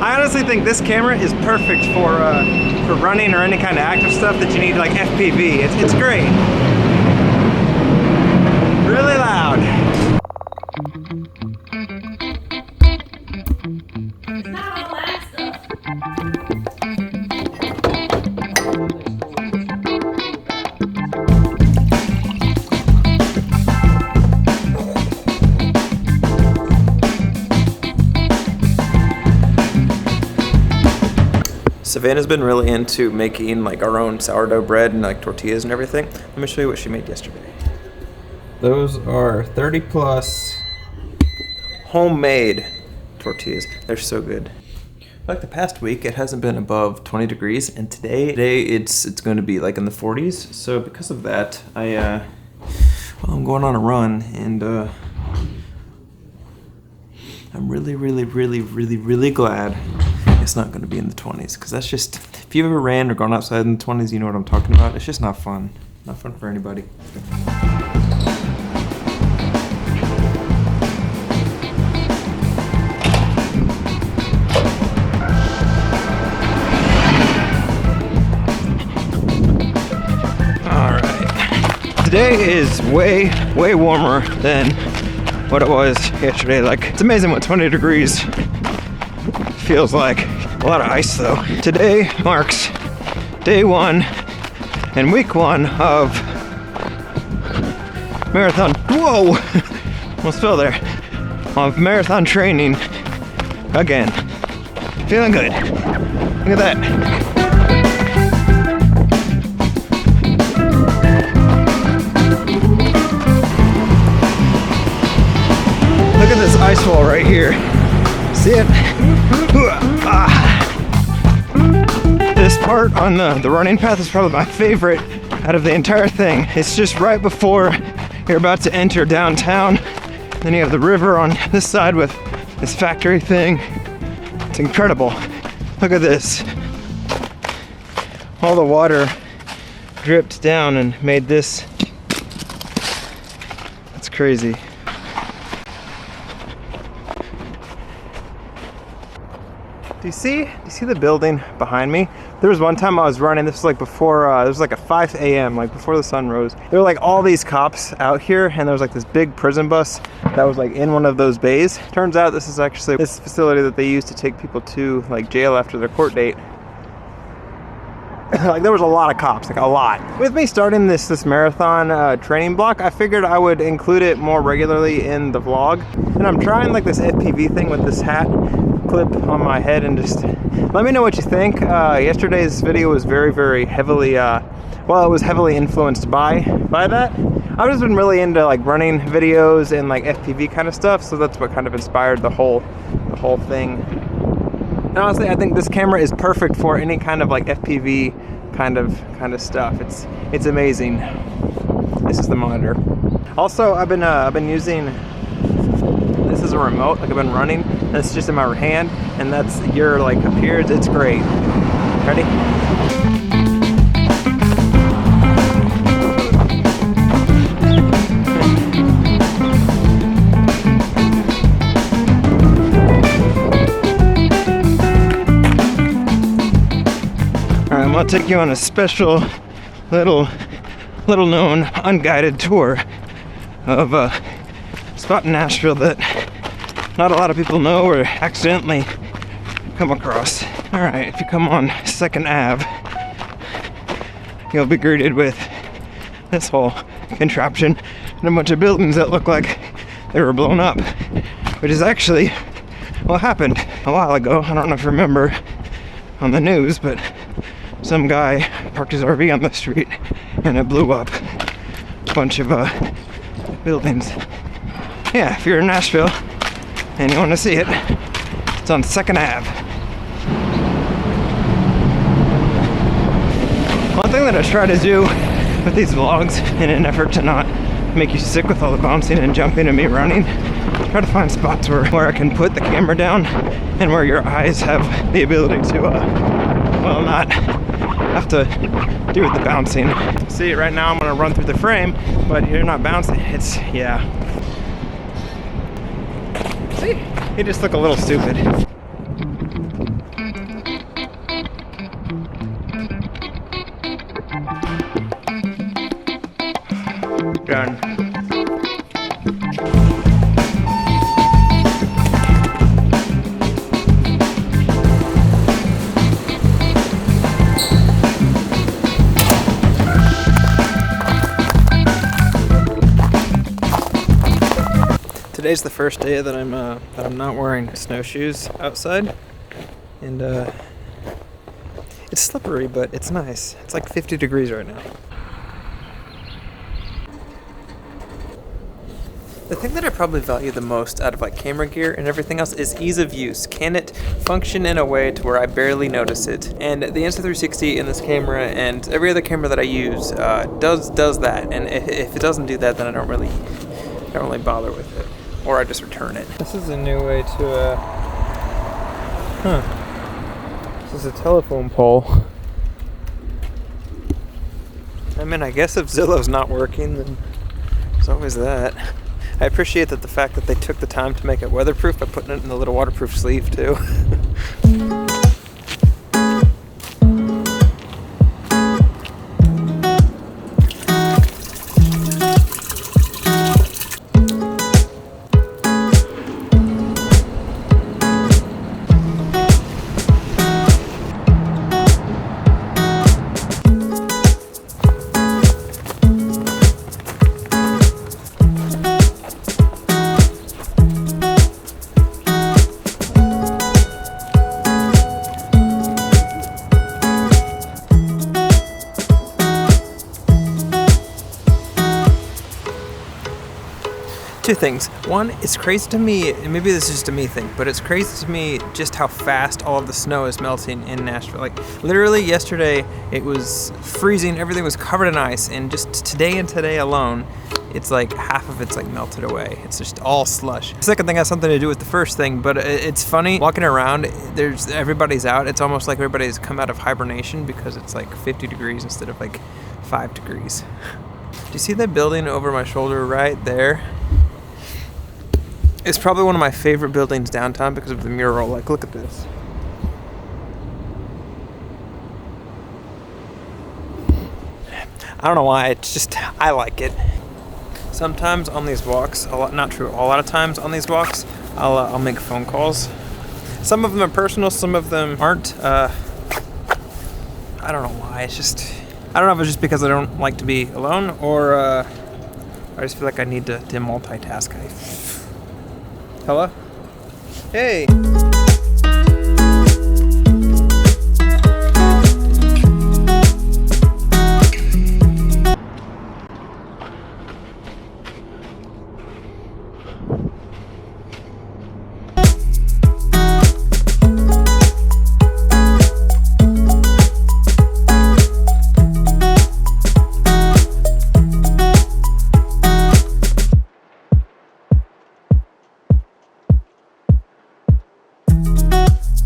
I honestly think this camera is perfect for running or any kind of active stuff that you need, like FPV. It's great. Really loud. It's not all that stuff. Savannah's been really into making like our own sourdough bread and like tortillas and everything. Let me show you what she made yesterday. Those are 30 plus homemade tortillas. They're so good. Like the past week, it hasn't been above 20 degrees, and today it's going to be like in the 40s. So because of that, I'm going on a run, and I'm really glad it's not going to be in the 20s, because that's just, if you've ever ran or gone outside in the 20s, you know what I'm talking about. It's just not fun. Not fun for anybody. Alright. Today is way warmer than what it was yesterday. Like, it's amazing what 20 degrees feels like. A lot of ice though. Today marks day 1 and week 1 of marathon. Whoa! Almost fell there. Of marathon training again. Feeling good. Look at that. Look at this ice wall right here. See it? This part on the running path is probably my favorite out of the entire thing. It's just right before you're about to enter downtown. Then you have the river on this side with this factory thing. It's incredible. Look at this. All the water dripped down and made this. That's crazy. Do you see the building behind me? There was one time I was running, this was like before, it was like at 5 a.m., like before the sun rose. There were like all these cops out here, and there was like this big prison bus that was like in one of those bays. Turns out this is actually this facility that they use to take people to like jail after their court date. Like there was a lot of cops, like a lot. With me starting this marathon training block, I figured I would include it more regularly in the vlog. And I'm trying like this FPV thing with this hat clip on my head, and just let me know what you think. Yesterday's video was very heavily, well, it was heavily influenced by that. I've just been really into like running videos and like FPV kind of stuff, so that's what kind of inspired the whole thing. And honestly, I think this camera is perfect for any kind of like FPV kind of stuff. It's amazing. This is the monitor. Also, I've been using this as a remote. Like I've been running, and it's just in my hand, and that's your like up here. It's great. Ready? I'm gonna take you on a special little known unguided tour of a spot in Nashville that not a lot of people know or accidentally come across. Alright, if you come on 2nd Ave, you'll be greeted with this whole contraption and a bunch of buildings that look like they were blown up, which is actually what happened a while ago. I don't know if you remember on the news, but some guy parked his RV on the street and it blew up a bunch of buildings. Yeah, if you're in Nashville and you want to see it, it's on 2nd Ave. One thing that I try to do with these vlogs, in an effort to not make you sick with all the bouncing and jumping and me running, try to find spots where I can put the camera down and where your eyes have the ability to, well, not have to do with the bouncing. See, right now I'm gonna run through the frame, but you're not bouncing. It's, yeah. See, you just look a little stupid. Today's the first day that I'm not wearing snowshoes outside, and it's slippery, but it's nice. It's like 50 degrees right now. The thing that I probably value the most out of like camera gear and everything else is ease of use. Can it function in a way to where I barely notice it? And the Insta360 in this camera and every other camera that I use does that. And if it doesn't do that, then I don't really bother with it, or I just return it. This is a new way to This is a telephone pole. I mean, I guess if Zillow's not working, then there's always that. I appreciate that the fact that they took the time to make it weatherproof by putting it in the little waterproof sleeve too. Two things. One, it's crazy to me, and maybe this is just a me thing, but it's crazy to me just how fast all of the snow is melting in Nashville. Like, literally yesterday, it was freezing, everything was covered in ice, and just today alone, it's like half of it's like melted away. It's just all slush. The second thing has something to do with the first thing, but it's funny, walking around, everybody's out. It's almost like everybody's come out of hibernation because it's like 50 degrees instead of like 5 degrees. Do you see that building over my shoulder right there? It's probably one of my favorite buildings downtown because of the mural. Like, look at this. I don't know why, it's just, I like it. Sometimes on these walks, not true, a lot of times on these walks, I'll make phone calls. Some of them are personal, some of them aren't. I don't know why, it's just, I don't know if it's just because I don't like to be alone, or I just feel like I need to multitask. Hello? Hey!